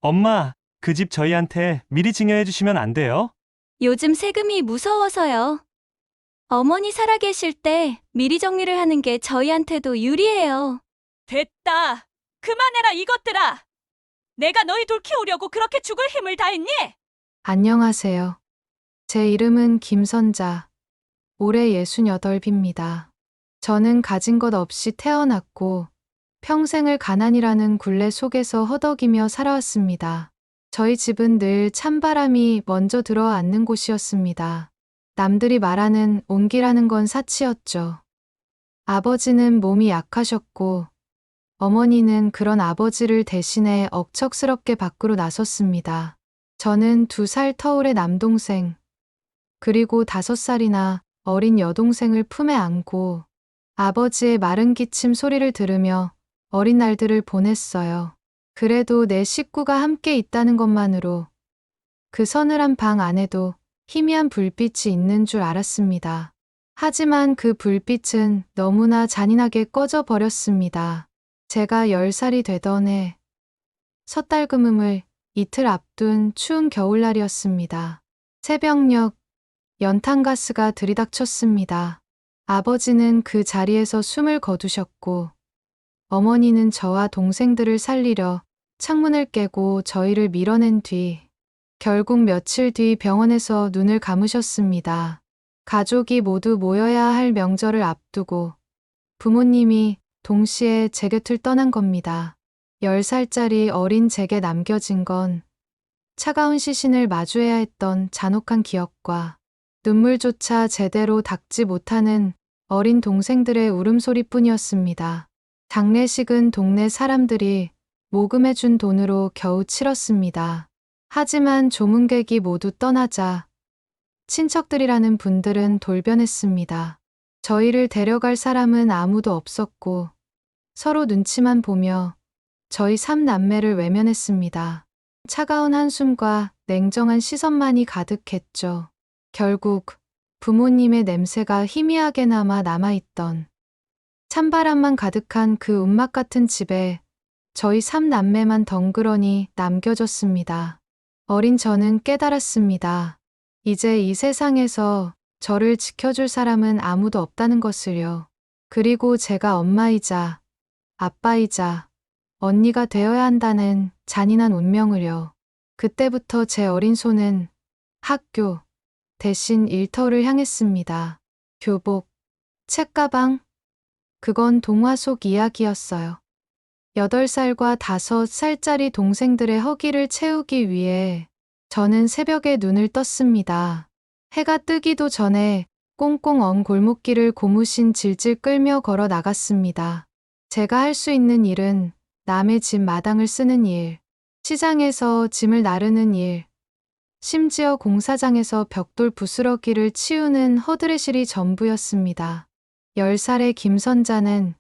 엄마, 그 집 저희한테 미리 증여해 주시면 안 돼요? 요즘 세금이 무서워서요. 어머니 살아계실 때 미리 정리를 하는 게 저희한테도 유리해요. 됐다. 그만해라, 이것들아. 내가 너희 둘 키우려고 그렇게 죽을 힘을 다했니? 안녕하세요. 제 이름은 김선자. 올해 68입니다. 저는 가진 것 없이 태어났고 평생을 가난이라는 굴레 속에서 허덕이며 살아왔습니다. 저희 집은 늘 찬바람이 먼저 들어앉는 곳이었습니다. 남들이 말하는 온기라는 건 사치였죠. 아버지는 몸이 약하셨고 어머니는 그런 아버지를 대신해 억척스럽게 밖으로 나섰습니다. 저는 2살 터울의 남동생, 그리고 5살이나 어린 여동생을 품에 안고 아버지의 마른 기침 소리를 들으며 어린 날들을 보냈어요. 그래도 내 식구가 함께 있다는 것만으로 그 서늘한 방 안에도 희미한 불빛이 있는 줄 알았습니다. 하지만 그 불빛은 너무나 잔인하게 꺼져 버렸습니다. 제가 10살이 되던 해, 섣달금음을 이틀 앞둔 추운 겨울날이었습니다. 새벽녘 연탄가스가 들이닥쳤습니다. 아버지는 그 자리에서 숨을 거두셨고 어머니는 저와 동생들을 살리려 창문을 깨고 저희를 밀어낸 뒤 결국 며칠 뒤 병원에서 눈을 감으셨습니다. 가족이 모두 모여야 할 명절을 앞두고 부모님이 동시에 제 곁을 떠난 겁니다. 10살짜리 어린 제게 남겨진 건 차가운 시신을 마주해야 했던 잔혹한 기억과 눈물조차 제대로 닦지 못하는 어린 동생들의 울음소리뿐이었습니다. 장례식은 동네 사람들이 모금해준 돈으로 겨우 치렀습니다. 하지만 조문객이 모두 떠나자 친척들이라는 분들은 돌변했습니다. 저희를 데려갈 사람은 아무도 없었고 서로 눈치만 보며 저희 3남매를 외면했습니다. 차가운 한숨과 냉정한 시선만이 가득했죠. 결국 부모님의 냄새가 희미하게나마 남아있던 찬바람만 가득한 그 운막 같은 집에 저희 3남매만 덩그러니 남겨졌습니다. 어린 저는 깨달았습니다. 이제 이 세상에서 저를 지켜줄 사람은 아무도 없다는 것을요. 그리고 제가 엄마이자 아빠이자 언니가 되어야 한다는 잔인한 운명을요. 그때부터 제 어린 손은 학교 대신 일터를 향했습니다. 교복, 책가방, 그건 동화 속 이야기였어요. 8살과 5살짜리 동생들의 허기를 채우기 위해 저는 새벽에 눈을 떴습니다. 해가 뜨기도 전에 꽁꽁 언 골목길을 고무신 질질 끌며 걸어 나갔습니다. 제가 할 수 있는 일은 남의 집 마당을 쓰는 일, 시장에서 짐을 나르는 일, 심지어 공사장에서 벽돌 부스러기를 치우는 허드레실이 전부였습니다. 10살의 김선자는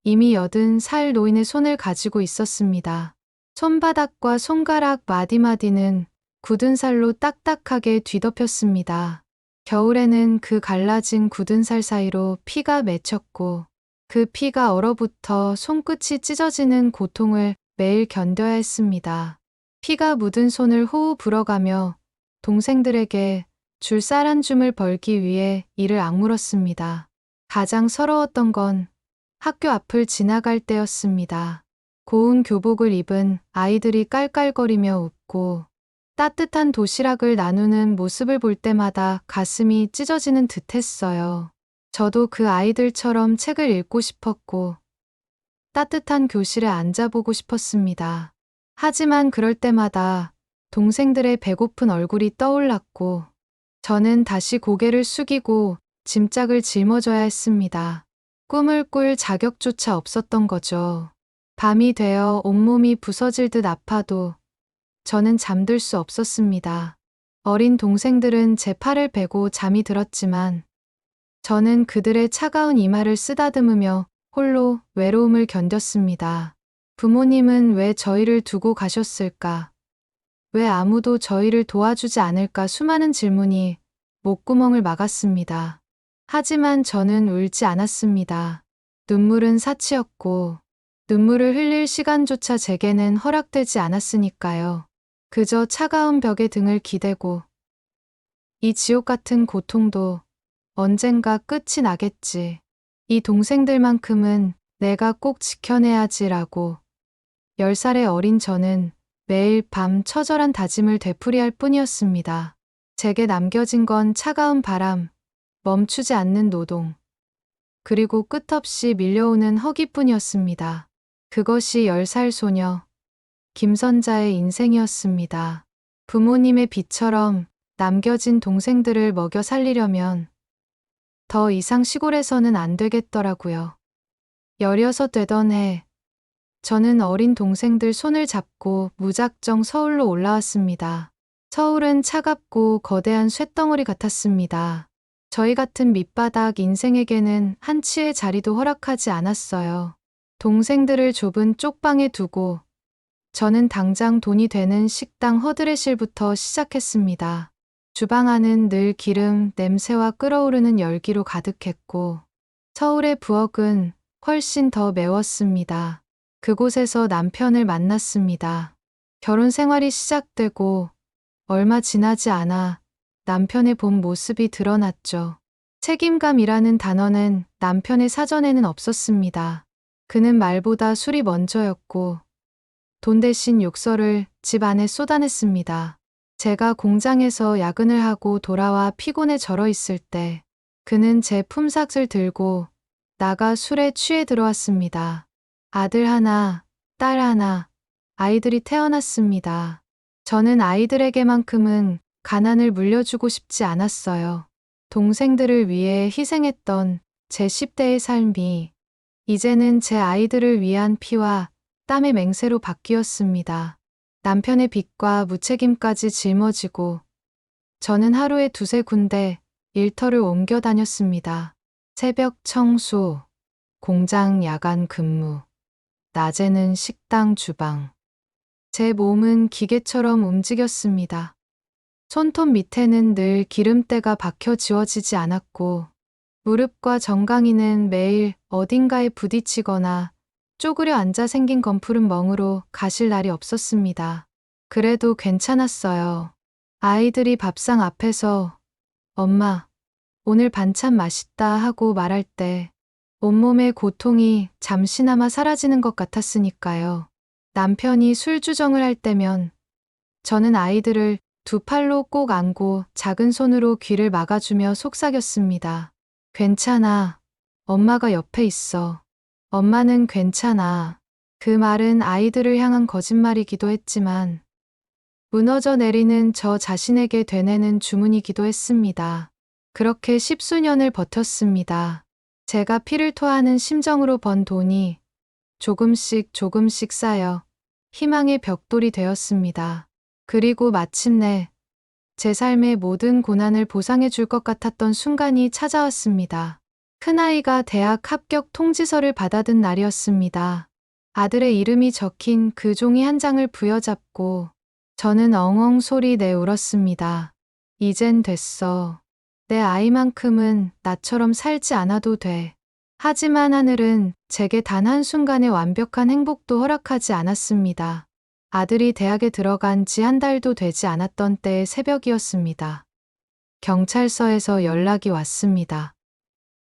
이미 80살 노인의 손을 가지고 있었습니다. 손바닥과 손가락 마디마디는 굳은 살로 딱딱하게 뒤덮였습니다. 겨울에는 그 갈라진 굳은 살 사이로 피가 맺혔고 그 피가 얼어붙어 손끝이 찢어지는 고통을 매일 견뎌야 했습니다. 피가 묻은 손을 호우 불어가며 동생들에게 줄 쌀 한 줌을 벌기 위해 이를 악물었습니다. 가장 서러웠던 건 학교 앞을 지나갈 때였습니다. 고운 교복을 입은 아이들이 깔깔거리며 웃고 따뜻한 도시락을 나누는 모습을 볼 때마다 가슴이 찢어지는 듯했어요. 저도 그 아이들처럼 책을 읽고 싶었고 따뜻한 교실에 앉아보고 싶었습니다. 하지만 그럴 때마다 동생들의 배고픈 얼굴이 떠올랐고 저는 다시 고개를 숙이고 짐짝을 짊어져야 했습니다. 꿈을 꿀 자격조차 없었던 거죠. 밤이 되어 온몸이 부서질 듯 아파도 저는 잠들 수 없었습니다. 어린 동생들은 제 팔을 베고 잠이 들었지만 저는 그들의 차가운 이마를 쓰다듬으며 홀로 외로움을 견뎠습니다. 부모님은 왜 저희를 두고 가셨을까? 왜 아무도 저희를 도와주지 않을까? 수많은 질문이 목구멍을 막았습니다. 하지만 저는 울지 않았습니다. 눈물은 사치였고 눈물을 흘릴 시간조차 제게는 허락되지 않았으니까요. 그저 차가운 벽에 등을 기대고 이 지옥 같은 고통도 언젠가 끝이 나겠지. 이 동생들만큼은 내가 꼭 지켜내야지라고 10살의 어린 저는 매일 밤 처절한 다짐을 되풀이할 뿐이었습니다. 제게 남겨진 건 차가운 바람, 멈추지 않는 노동, 그리고 끝없이 밀려오는 허기뿐이었습니다. 그것이 10살 소녀 김선자의 인생이었습니다. 부모님의 빚처럼 남겨진 동생들을 먹여 살리려면 더 이상 시골에서는 안 되겠더라고요. 16 되던 해, 저는 어린 동생들 손을 잡고 무작정 서울로 올라왔습니다. 서울은 차갑고 거대한 쇳덩어리 같았습니다. 저희 같은 밑바닥 인생에게는 한치의 자리도 허락하지 않았어요. 동생들을 좁은 쪽방에 두고 저는 당장 돈이 되는 식당 허드레실부터 시작했습니다. 주방 안은 늘 기름, 냄새와 끓어오르는 열기로 가득했고 서울의 부엌은 훨씬 더 매웠습니다. 그곳에서 남편을 만났습니다. 결혼 생활이 시작되고 얼마 지나지 않아 남편의 본 모습이 드러났죠. 책임감이라는 단어는 남편의 사전에는 없었습니다. 그는 말보다 술이 먼저였고 돈 대신 욕설을 집 안에 쏟아냈습니다. 제가 공장에서 야근을 하고 돌아와 피곤에 절어 있을 때 그는 제 품삯을 들고 나가 술에 취해 들어왔습니다. 아들 하나, 딸 하나, 아이들이 태어났습니다. 저는 아이들에게만큼은 가난을 물려주고 싶지 않았어요. 동생들을 위해 희생했던 제 10대의 삶이 이제는 제 아이들을 위한 피와 땀의 맹세로 바뀌었습니다. 남편의 빚과 무책임까지 짊어지고 저는 하루에 2-3군데 일터를 옮겨 다녔습니다. 새벽 청소, 공장 야간 근무, 낮에는 식당 주방. 제 몸은 기계처럼 움직였습니다. 손톱 밑에는 늘 기름때가 박혀 지워지지 않았고 무릎과 정강이는 매일 어딘가에 부딪히거나 쪼그려 앉아 생긴 검푸른 멍으로 가실 날이 없었습니다. 그래도 괜찮았어요. 아이들이 밥상 앞에서 엄마, 오늘 반찬 맛있다 하고 말할 때 온몸의 고통이 잠시나마 사라지는 것 같았으니까요. 남편이 술주정을 할 때면 저는 아이들을 2팔로 꼭 안고 작은 손으로 귀를 막아주며 속삭였습니다. 괜찮아. 엄마가 옆에 있어. 엄마는 괜찮아. 그 말은 아이들을 향한 거짓말이기도 했지만 무너져 내리는 저 자신에게 되뇌는 주문이기도 했습니다. 그렇게 10수년을 버텼습니다. 제가 피를 토하는 심정으로 번 돈이 조금씩 쌓여 희망의 벽돌이 되었습니다. 그리고 마침내 제 삶의 모든 고난을 보상해 줄 것 같았던 순간이 찾아왔습니다. 큰아이가 대학 합격 통지서를 받아든 날이었습니다. 아들의 이름이 적힌 그 종이 한 장을 부여잡고 저는 엉엉 소리 내 울었습니다. 이젠 됐어. 내 아이만큼은 나처럼 살지 않아도 돼. 하지만 하늘은 제게 단 한순간의 완벽한 행복도 허락하지 않았습니다. 아들이 대학에 들어간 지 1달도 되지 않았던 때의 새벽이었습니다. 경찰서에서 연락이 왔습니다.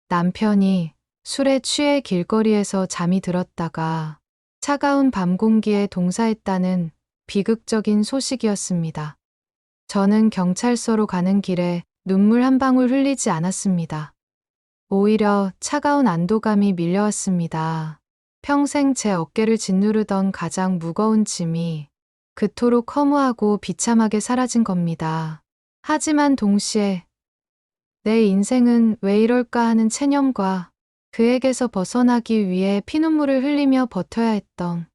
남편이 술에 취해 길거리에서 잠이 들었다가 차가운 밤 공기에 동사했다는 비극적인 소식이었습니다. 저는 경찰서로 가는 길에 눈물 한 방울 흘리지 않았습니다. 오히려 차가운 안도감이 밀려왔습니다. 평생 제 어깨를 짓누르던 가장 무거운 짐이 그토록 허무하고 비참하게 사라진 겁니다. 하지만 동시에 내 인생은 왜 이럴까 하는 체념과 그에게서 벗어나기 위해 피눈물을 흘리며 버텨야 했던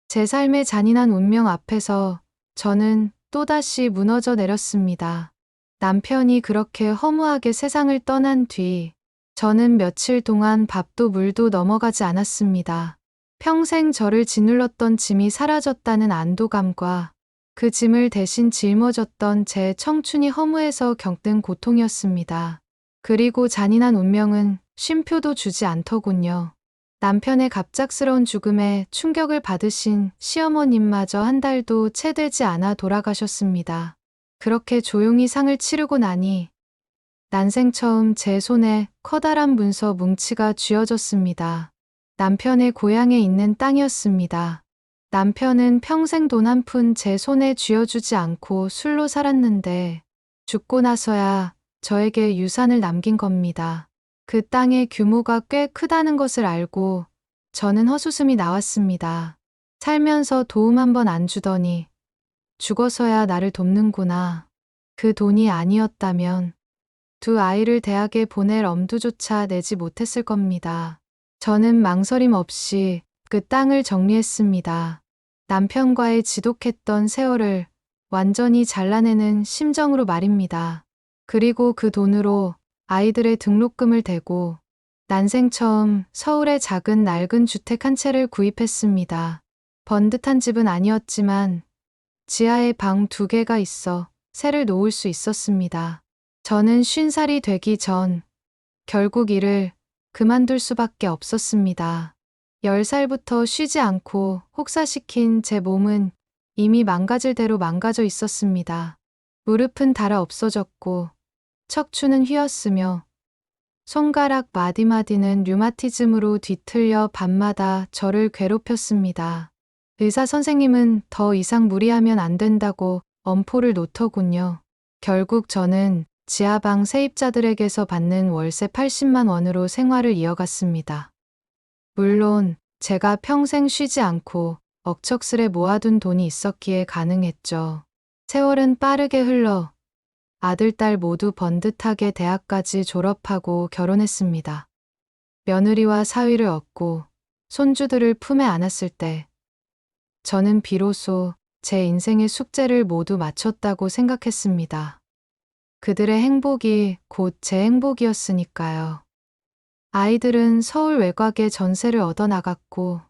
제 삶의 잔인한 운명 앞에서 저는 또다시 무너져 내렸습니다. 남편이 그렇게 허무하게 세상을 떠난 뒤 저는 며칠 동안 밥도 물도 넘어가지 않았습니다. 평생 저를 짓눌렀던 짐이 사라졌다는 안도감과 그 짐을 대신 짊어졌던 제 청춘이 허무해서 겪는 고통이었습니다. 그리고 잔인한 운명은 쉼표도 주지 않더군요. 남편의 갑작스러운 죽음에 충격을 받으신 시어머님마저 한 달도 채 되지 않아 돌아가셨습니다. 그렇게 조용히 상을 치르고 나니 난생 처음 제 손에 커다란 문서 뭉치가 쥐어졌습니다. 남편의 고향에 있는 땅이었습니다. 남편은 평생 돈 한 푼 제 손에 쥐어주지 않고 술로 살았는데 죽고 나서야 저에게 유산을 남긴 겁니다. 그 땅의 규모가 꽤 크다는 것을 알고 저는 헛웃음이 나왔습니다. 살면서 도움 한 번 안 주더니 죽어서야 나를 돕는구나. 그 돈이 아니었다면 두 아이를 대학에 보낼 엄두조차 내지 못했을 겁니다. 저는 망설임 없이 그 땅을 정리했습니다. 남편과의 지독했던 세월을 완전히 잘라내는 심정으로 말입니다. 그리고 그 돈으로 아이들의 등록금을 대고 난생 처음 서울의 작은 낡은 주택 한 채를 구입했습니다. 번듯한 집은 아니었지만 지하에 방 2개가 있어 새를 놓을 수 있었습니다. 저는 50살이 되기 전 결국 일을 그만둘 수밖에 없었습니다. 10살부터 쉬지 않고 혹사시킨 제 몸은 이미 망가질 대로 망가져 있었습니다. 무릎은 닳아 없어졌고 척추는 휘었으며 손가락 마디마디는 류마티즘으로 뒤틀려 밤마다 저를 괴롭혔습니다. 의사 선생님은 더 이상 무리하면 안 된다고 엄포를 놓더군요. 결국 저는 지하방 세입자들에게서 받는 월세 80만 원으로 생활을 이어갔습니다. 물론 제가 평생 쉬지 않고 억척스레 모아둔 돈이 있었기에 가능했죠. 세월은 빠르게 흘러 아들, 딸 모두 번듯하게 대학까지 졸업하고 결혼했습니다. 며느리와 사위를 얻고 손주들을 품에 안았을 때 저는 비로소 제 인생의 숙제를 모두 마쳤다고 생각했습니다. 그들의 행복이 곧 제 행복이었으니까요. 아이들은 서울 외곽에 전세를 얻어 나갔고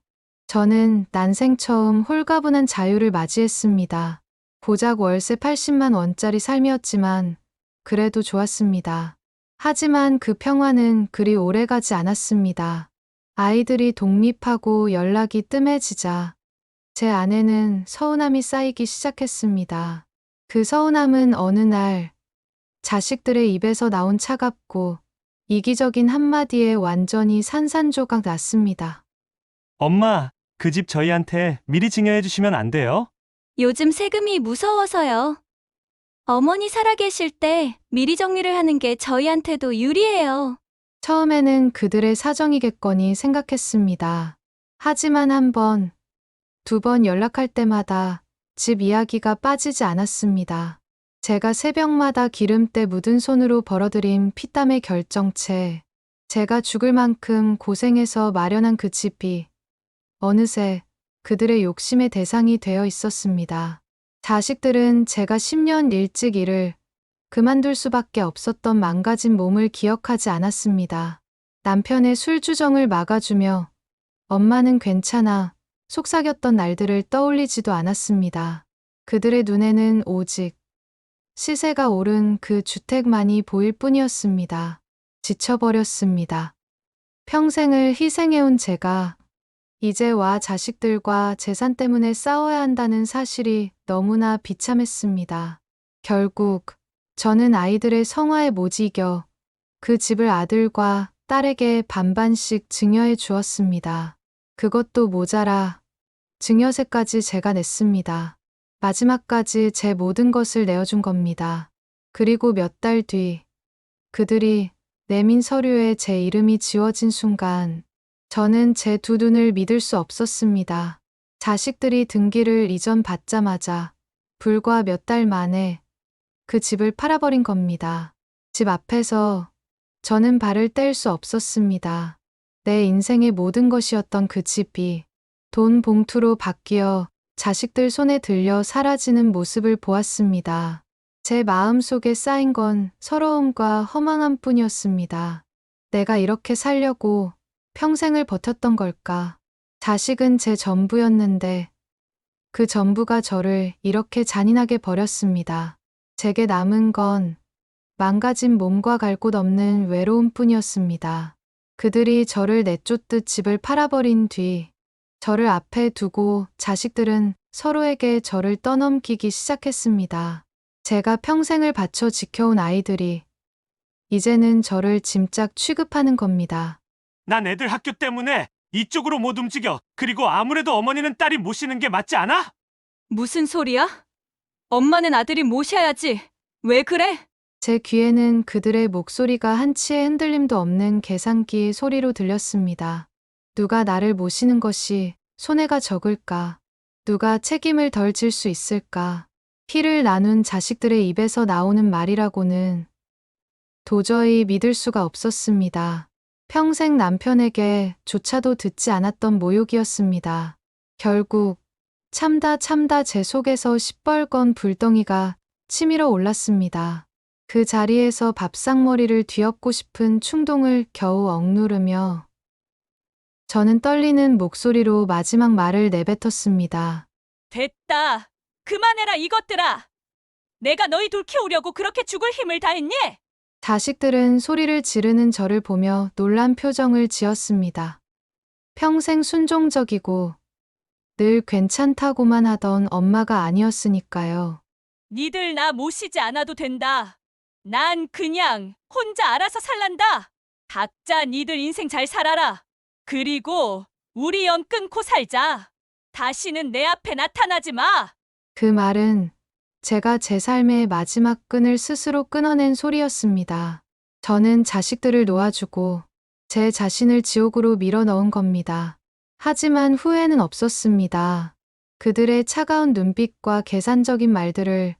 저는 난생 처음 홀가분한 자유를 맞이했습니다. 고작 월세 80만 원짜리 삶이었지만 그래도 좋았습니다. 하지만 그 평화는 그리 오래가지 않았습니다. 아이들이 독립하고 연락이 뜸해지자 제 안에는 서운함이 쌓이기 시작했습니다. 그 서운함은 어느 날 자식들의 입에서 나온 차갑고 이기적인 한마디에 완전히 산산조각 났습니다. 엄마, 그 집 저희한테 미리 증여해 주시면 안 돼요? 요즘 세금이 무서워서요. 어머니 살아계실 때 미리 정리를 하는 게 저희한테도 유리해요. 처음에는 그들의 사정이겠거니 생각했습니다. 하지만 한 번, 2번 연락할 때마다 집 이야기가 빠지지 않았습니다. 제가 새벽마다 기름때 묻은 손으로 벌어들인 피땀의 결정체, 제가 죽을 만큼 고생해서 마련한 그 집이 어느새 그들의 욕심의 대상이 되어 있었습니다. 자식들은 제가 10년 일찍 일을 그만둘 수밖에 없었던 망가진 몸을 기억하지 않았습니다. 남편의 술주정을 막아주며 엄마는 괜찮아 속삭였던 날들을 떠올리지도 않았습니다. 그들의 눈에는 오직 시세가 오른 그 주택만이 보일 뿐이었습니다. 지쳐버렸습니다. 평생을 희생해온 제가 이제와 자식들과 재산 때문에 싸워야 한다는 사실이 너무나 비참했습니다. 결국 저는 아이들의 성화에 못 이겨 그 집을 아들과 딸에게 반반씩 증여해 주었습니다. 그것도 모자라 증여세까지 제가 냈습니다. 마지막까지 제 모든 것을 내어준 겁니다. 그리고 몇 달 뒤 그들이 내민 서류에 제 이름이 지워진 순간 저는 제 두 눈을 믿을 수 없었습니다. 자식들이 등기를 이전받자마자 불과 몇 달 만에 그 집을 팔아버린 겁니다. 집 앞에서 저는 발을 뗄 수 없었습니다. 내 인생의 모든 것이었던 그 집이 돈 봉투로 바뀌어 자식들 손에 들려 사라지는 모습을 보았습니다. 제 마음속에 쌓인 건 서러움과 허망함 뿐이었습니다. 내가 이렇게 살려고 평생을 버텼던 걸까? 자식은 제 전부였는데 그 전부가 저를 이렇게 잔인하게 버렸습니다. 제게 남은 건 망가진 몸과 갈 곳 없는 외로움뿐이었습니다. 그들이 저를 내쫓듯 집을 팔아버린 뒤 저를 앞에 두고 자식들은 서로에게 저를 떠넘기기 시작했습니다. 제가 평생을 바쳐 지켜온 아이들이 이제는 저를 짐짝 취급하는 겁니다. 난 애들 학교 때문에 이쪽으로 못 움직여. 그리고 아무래도 어머니는 딸이 모시는 게 맞지 않아? 무슨 소리야? 엄마는 아들이 모셔야지. 왜 그래? 제 귀에는 그들의 목소리가 한치의 흔들림도 없는 계산기 소리로 들렸습니다. 누가 나를 모시는 것이 손해가 적을까? 누가 책임을 덜 질 수 있을까? 피를 나눈 자식들의 입에서 나오는 말이라고는 도저히 믿을 수가 없었습니다. 평생 남편에게 조차도 듣지 않았던 모욕이었습니다. 결국 참다 제 속에서 시뻘건 불덩이가 치밀어 올랐습니다. 그 자리에서 밥상머리를 뒤엎고 싶은 충동을 겨우 억누르며 저는 떨리는 목소리로 마지막 말을 내뱉었습니다. 됐다. 그만해라 이것들아. 내가 너희 둘 키우려고 그렇게 죽을 힘을 다했니? 자식들은 소리를 지르는 저를 보며 놀란 표정을 지었습니다. 평생 순종적이고 늘 괜찮다고만 하던 엄마가 아니었으니까요. 니들 나 모시지 않아도 된다. 난 그냥 혼자 알아서 살란다. 각자 니들 인생 잘 살아라. 그리고 우리 연 끊고 살자. 다시는 내 앞에 나타나지 마. 그 말은 제가 제 삶의 마지막 끈을 스스로 끊어낸 소리였습니다. 저는 자식들을 놓아주고 제 자신을 지옥으로 밀어 넣은 겁니다. 하지만 후회는 없었습니다. 그들의 차가운 눈빛과 계산적인 말들을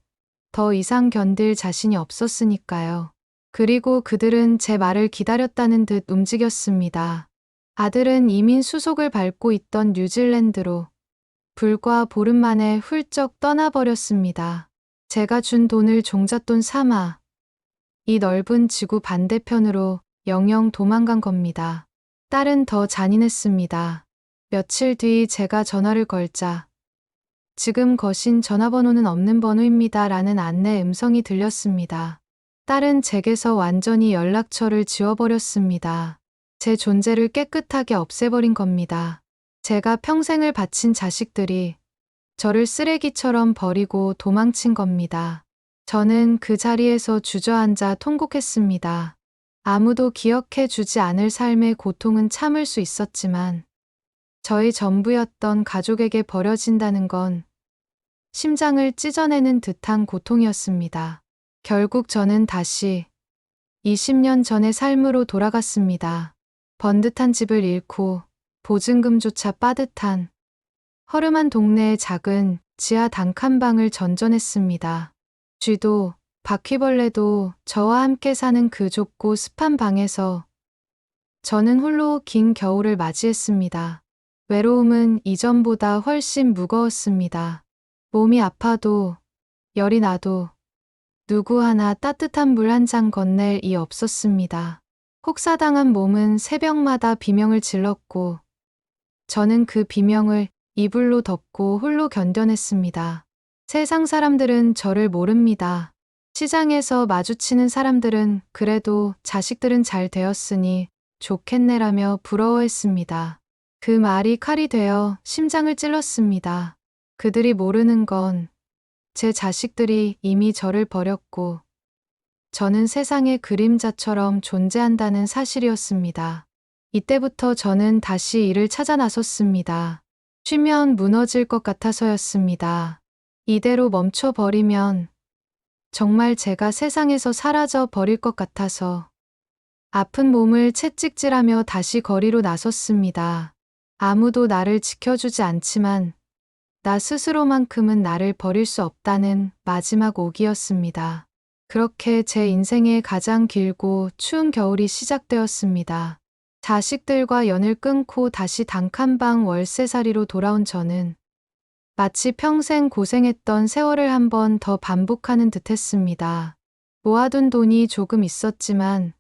더 이상 견딜 자신이 없었으니까요. 그리고 그들은 제 말을 기다렸다는 듯 움직였습니다. 아들은 이민 수속을 밟고 있던 뉴질랜드로 불과 보름 만에 훌쩍 떠나버렸습니다. 제가 준 돈을 종잣돈 삼아 이 넓은 지구 반대편으로 영영 도망간 겁니다. 딸은 더 잔인했습니다. 며칠 뒤 제가 전화를 걸자 지금 거신 전화번호는 없는 번호입니다 라는 안내 음성이 들렸습니다. 딸은 제게서 완전히 연락처를 지워버렸습니다. 제 존재를 깨끗하게 없애버린 겁니다. 제가 평생을 바친 자식들이 저를 쓰레기처럼 버리고 도망친 겁니다. 저는 그 자리에서 주저앉아 통곡했습니다. 아무도 기억해 주지 않을 삶의 고통은 참을 수 있었지만 저희 전부였던 가족에게 버려진다는 건 심장을 찢어내는 듯한 고통이었습니다. 결국 저는 다시 20년 전의 삶으로 돌아갔습니다. 번듯한 집을 잃고 보증금조차 빠듯한 허름한 동네의 작은 지하 단칸방을 전전했습니다. 쥐도 바퀴벌레도 저와 함께 사는 그 좁고 습한 방에서 저는 홀로 긴 겨울을 맞이했습니다. 외로움은 이전보다 훨씬 무거웠습니다. 몸이 아파도 열이 나도 누구 하나 따뜻한 물 한 잔 건넬 이 없었습니다. 혹사당한 몸은 새벽마다 비명을 질렀고 저는 그 비명을 이불로 덮고 홀로 견뎌냈습니다. 세상 사람들은 저를 모릅니다. 시장에서 마주치는 사람들은 그래도 자식들은 잘 되었으니 좋겠네라며 부러워했습니다. 그 말이 칼이 되어 심장을 찔렀습니다. 그들이 모르는 건 제 자식들이 이미 저를 버렸고 저는 세상의 그림자처럼 존재한다는 사실이었습니다. 이때부터 저는 다시 일을 찾아 나섰습니다. 쉬면 무너질 것 같아서였습니다. 이대로 멈춰버리면 정말 제가 세상에서 사라져 버릴 것 같아서 아픈 몸을 채찍질하며 다시 거리로 나섰습니다. 아무도 나를 지켜주지 않지만 나 스스로만큼은 나를 버릴 수 없다는 마지막 오기였습니다. 그렇게 제 인생의 가장 길고 추운 겨울이 시작되었습니다. 자식들과 연을 끊고 다시 단칸방 월세살이로 돌아온 저는 마치 평생 고생했던 세월을 한 번 더 반복하는 듯했습니다. 모아둔 돈이 조금 있었지만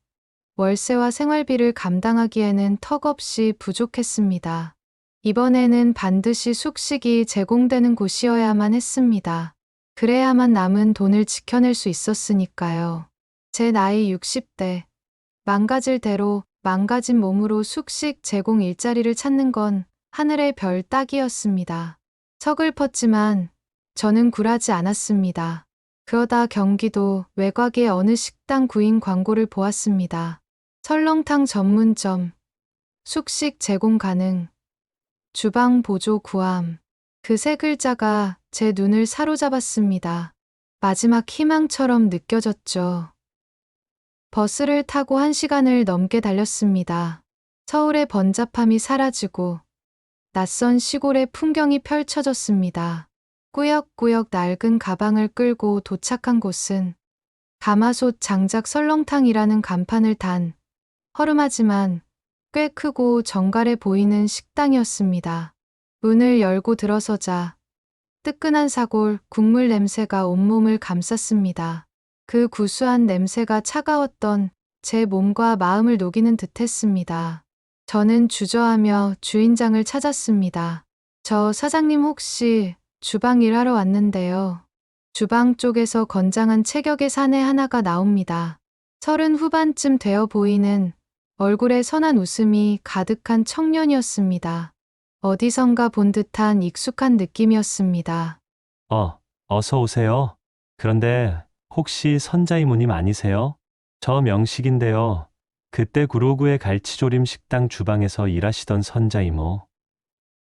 월세와 생활비를 감당하기에는 턱없이 부족했습니다. 이번에는 반드시 숙식이 제공되는 곳이어야만 했습니다. 그래야만 남은 돈을 지켜낼 수 있었으니까요. 제 나이 60대, 망가질 대로 망가진 몸으로 숙식 제공 일자리를 찾는 건 하늘의 별 따기였습니다. 서글펐지만 저는 굴하지 않았습니다. 그러다 경기도 외곽의 어느 식당 구인 광고를 보았습니다. 설렁탕 전문점, 숙식 제공 가능, 주방 보조 구함. 그 세 글자가 제 눈을 사로잡았습니다. 마지막 희망처럼 느껴졌죠. 버스를 타고 1시간을 넘게 달렸습니다. 서울의 번잡함이 사라지고 낯선 시골의 풍경이 펼쳐졌습니다. 꾸역꾸역 낡은 가방을 끌고 도착한 곳은 가마솥 장작 설렁탕이라는 간판을 단 허름하지만 꽤 크고 정갈해 보이는 식당이었습니다. 문을 열고 들어서자 뜨끈한 사골 국물 냄새가 온몸을 감쌌습니다. 그 구수한 냄새가 차가웠던 제 몸과 마음을 녹이는 듯했습니다. 저는 주저하며 주인장을 찾았습니다. 저 사장님 혹시 주방 일하러 왔는데요. 주방 쪽에서 건장한 체격의 사내 하나가 나옵니다. 30 후반쯤 되어 보이는 얼굴에 선한 웃음이 가득한 청년이었습니다. 어디선가 본 듯한 익숙한 느낌이었습니다. 어서 오세요. 그런데 혹시 선자 이모님 아니세요? 저 명식인데요. 그때 구로구의 갈치조림 식당 주방에서 일하시던 선자 이모.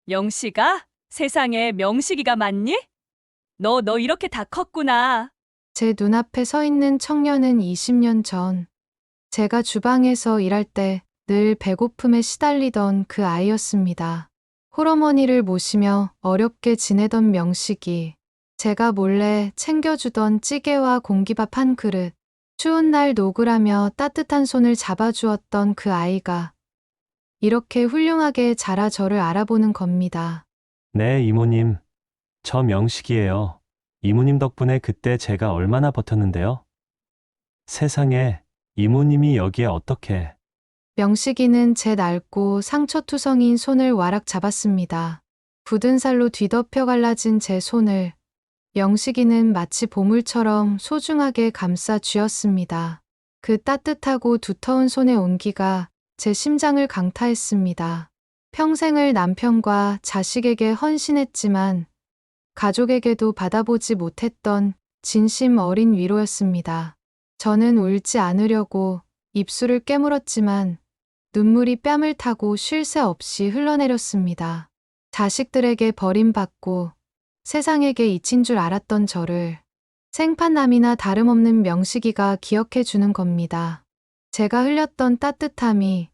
영식아? 세상에 명식이가 맞니? 너 이렇게 다 컸구나. 제 눈앞에 서 있는 청년은 20년 전 제가 주방에서 일할 때 늘 배고픔에 시달리던 그 아이였습니다. 홀어머니를 모시며 어렵게 지내던 명식이, 제가 몰래 챙겨주던 찌개와 공기밥 한 그릇, 추운 날 녹으라며 따뜻한 손을 잡아주었던 그 아이가 이렇게 훌륭하게 자라 저를 알아보는 겁니다. 네, 이모님. 저 명식이에요. 이모님 덕분에 그때 제가 얼마나 버텼는데요. 세상에, 이모님이 여기에 어떻게. 명식이는 제 낡고 상처투성이인 손을 와락 잡았습니다. 굳은 살로 뒤덮여 갈라진 제 손을 명식이는 마치 보물처럼 소중하게 감싸 쥐었습니다. 그 따뜻하고 두터운 손의 온기가 제 심장을 강타했습니다. 평생을 남편과 자식에게 헌신했지만 가족에게도 받아보지 못했던 진심 어린 위로였습니다. 저는 울지 않으려고 입술을 깨물었지만 눈물이 뺨을 타고 쉴 새 없이 흘러내렸습니다. 자식들에게 버림받고 세상에게 잊힌 줄 알았던 저를 생판남이나 다름없는 명식이가 기억해 주는 겁니다. 제가 흘렸던 따뜻함이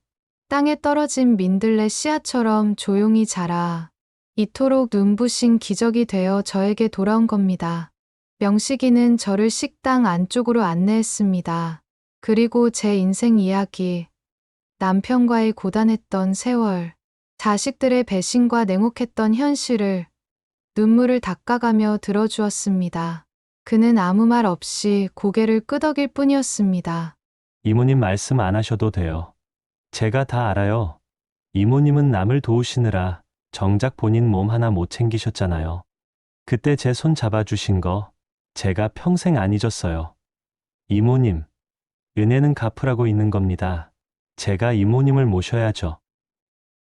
땅에 떨어진 민들레 씨앗처럼 조용히 자라 이토록 눈부신 기적이 되어 저에게 돌아온 겁니다. 명식이는 저를 식당 안쪽으로 안내했습니다. 그리고 제 인생 이야기, 남편과의 고단했던 세월, 자식들의 배신과 냉혹했던 현실을 눈물을 닦아가며 들어주었습니다. 그는 아무 말 없이 고개를 끄덕일 뿐이었습니다. 이모님 말씀 안 하셔도 돼요. 제가 다 알아요. 이모님은 남을 도우시느라 정작 본인 몸 하나 못 챙기셨잖아요. 그때 제 손 잡아주신 거 제가 평생 안 잊었어요. 이모님, 은혜는 갚으라고 있는 겁니다. 제가 이모님을 모셔야죠.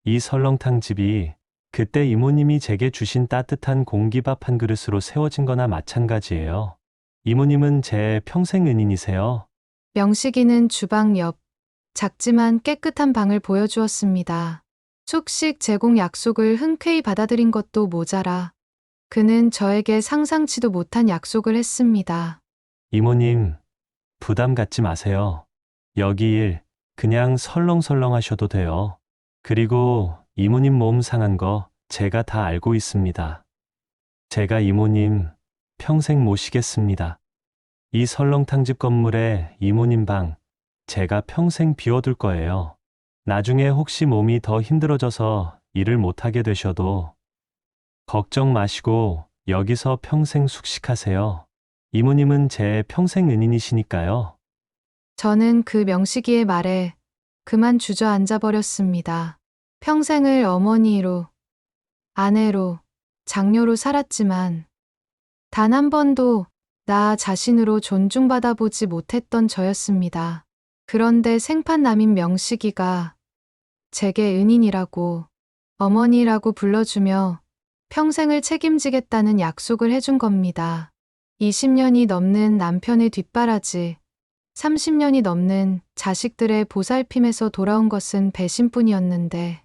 이 설렁탕 집이 그때 이모님이 제게 주신 따뜻한 공기밥 한 그릇으로 세워진 거나 마찬가지예요. 이모님은 제 평생 은인이세요. 명식이는 주방 옆 작지만 깨끗한 방을 보여주었습니다. 숙식 제공 약속을 흔쾌히 받아들인 것도 모자라 그는 저에게 상상치도 못한 약속을 했습니다. 이모님, 부담 갖지 마세요. 여기 일 그냥 설렁설렁 하셔도 돼요. 그리고 이모님 몸 상한 거 제가 다 알고 있습니다. 제가 이모님 평생 모시겠습니다. 이 설렁탕집 건물에 이모님 방 제가 평생 비워둘 거예요. 나중에 혹시 몸이 더 힘들어져서 일을 못하게 되셔도 걱정 마시고 여기서 평생 숙식하세요. 이모님은 제 평생 은인이시니까요. 저는 그 명식이의 말에 그만 주저앉아 버렸습니다. 평생을 어머니로, 아내로, 장녀로 살았지만 단 한 번도 나 자신으로 존중받아 보지 못했던 저였습니다. 그런데 생판남인 명식이가 제게 은인이라고 어머니라고 불러주며 평생을 책임지겠다는 약속을 해준 겁니다. 20년이 넘는 남편의 뒷바라지, 30년이 넘는 자식들의 보살핌에서 돌아온 것은 배신뿐이었는데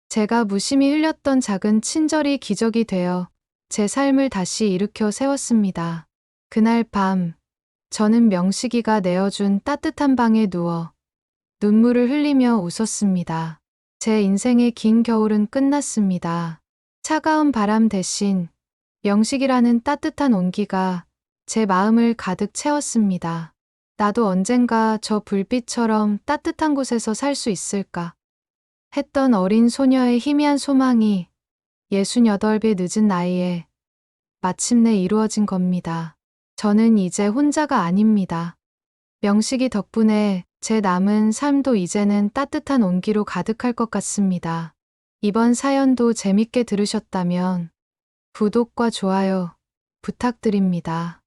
제가 무심히 흘렸던 작은 친절이 기적이 되어 제 삶을 다시 일으켜 세웠습니다. 그날 밤 저는 명식이가 내어준 따뜻한 방에 누워 눈물을 흘리며 웃었습니다. 제 인생의 긴 겨울은 끝났습니다. 차가운 바람 대신 명식이라는 따뜻한 온기가 제 마음을 가득 채웠습니다. 나도 언젠가 저 불빛처럼 따뜻한 곳에서 살 수 있을까 했던 어린 소녀의 희미한 소망이 68배 늦은 나이에 마침내 이루어진 겁니다. 저는 이제 혼자가 아닙니다. 명식이 덕분에 제 남은 삶도 이제는 따뜻한 온기로 가득할 것 같습니다. 이번 사연도 재밌게 들으셨다면 구독과 좋아요 부탁드립니다.